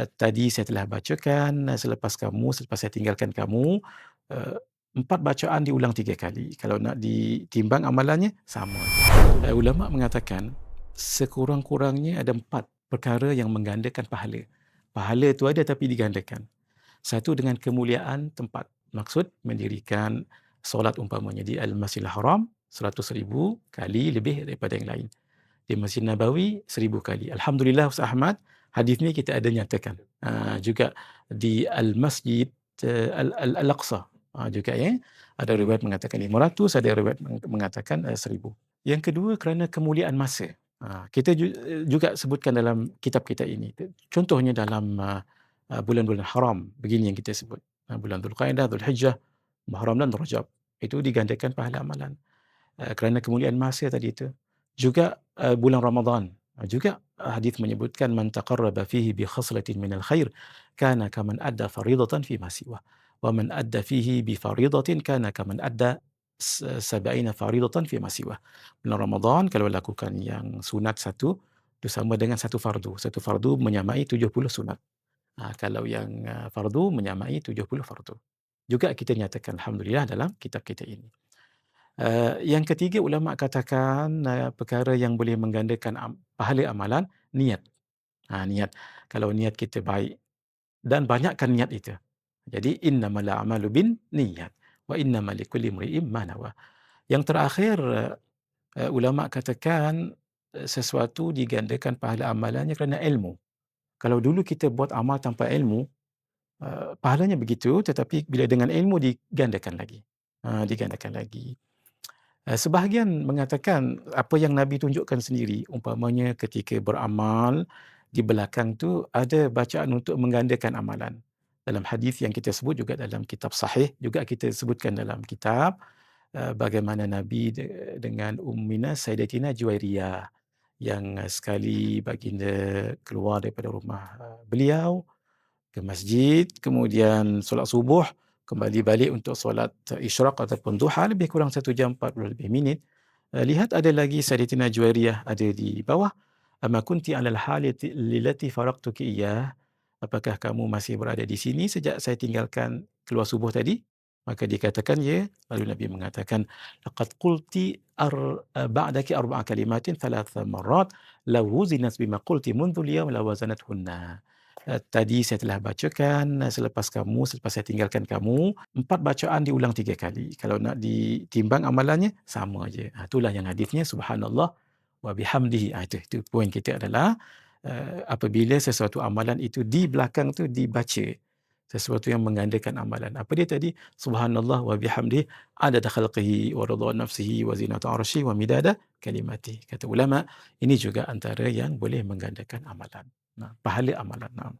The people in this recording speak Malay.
Tadi saya telah bacakan, selepas saya tinggalkan kamu, eee, 4 bacaan diulang 3 kali. Kalau nak ditimbang amalannya, sama. Ulama mengatakan, sekurang-kurangnya ada 4 perkara yang menggandakan pahala. Pahala tu ada tapi digandakan. Satu, dengan kemuliaan tempat. Maksud mendirikan solat umpamanya di Al-Masjidil Haram 100,000 kali lebih daripada yang lain. Di Masjid Nabawi 1,000 kali. Alhamdulillah Ustaz Ahmad, hadis ni kita ada nyatakan. Juga di Al-Masjid Al-Aqsa juga ya. Ada riwayat mengatakan 500, ada riwayat mengatakan 1,000. Yang kedua, kerana kemuliaan masa. Kita juga sebutkan dalam kitab kita ini. Contohnya dalam bulan-bulan haram, begini yang kita sebut. Bulan Dzulqa'dah, Dzulhijjah, Muharram dan Rajab. Itu digandakan pahala amalan. Kerana kemuliaan masa tadi itu. Juga bulan Ramadan. Juga hadis menyebutkan man taqarraba fihi bi khaslatin minal khair kana kaman adda faridatan fi ma siwa. Wa man adda fihi bi faridatin kana kaman adda sab'ina faridatan fi ma siwa. Bulan Ramadan kalau lakukan yang sunat satu, itu sama dengan satu fardu. Satu fardu menyamai 70 sunat. Kalau yang fardu menyamai 70 fardu. Juga kita nyatakan alhamdulillah dalam kitab kita ini. Yang ketiga, ulama katakan perkara yang boleh menggandakan pahala amalan, niat. Niat. Kalau niat kita baik dan banyakkan niat itu. Jadi innamal a'malu binniyat wa innamal likulli imri'in ma nawa. Yang terakhir, ulama katakan sesuatu digandakan pahala amalannya kerana ilmu. Kalau dulu kita buat amal tanpa ilmu, pahalanya begitu, tetapi bila dengan ilmu digandakan lagi. Digandakan lagi. Sebahagian mengatakan apa yang Nabi tunjukkan sendiri, umpamanya ketika beramal, di belakang tu ada bacaan untuk menggandakan amalan. Dalam hadis yang kita sebut juga dalam kitab sahih, juga kita sebutkan dalam kitab, bagaimana Nabi dengan Ummina Sayyidatina Juwairiyah, yang sekali baginda keluar daripada rumah beliau, ke masjid, kemudian solat subuh, kembali balik untuk solat isyraq ataupun duha, lebih kurang 1 jam 40 lebih minit. Lihat ada lagi Sayyidatina Juwairiyah ada di bawah. Ama kunti alal halati lillati faraqtuki iyyah. Apakah kamu masih berada di sini sejak saya tinggalkan keluar subuh tadi? Maka dikatakan ya. Lalu Nabi mengatakan, laqad qulti ba'daki 4 kalimatin 3 marrat law wuzinat bima qulti mundhul yawm la wazanathunna. Tadi saya telah bacakan, selepas saya tinggalkan kamu, 4 bacaan diulang 3 kali. Kalau nak ditimbang amalannya, sama aja. Itulah yang hadisnya, subhanallah wa bihamdihi. Itu poin kita adalah, apabila sesuatu amalan itu di belakang tu dibaca, sesuatu yang menggandakan amalan. Apa dia tadi? Subhanallah wa bihamdihi adada khalqihi wa ridha nafsihi wa zinata arsyihi wa midada kalimatihi. Kata ulama, ini juga antara yang boleh menggandakan amalan. Pahala amalan.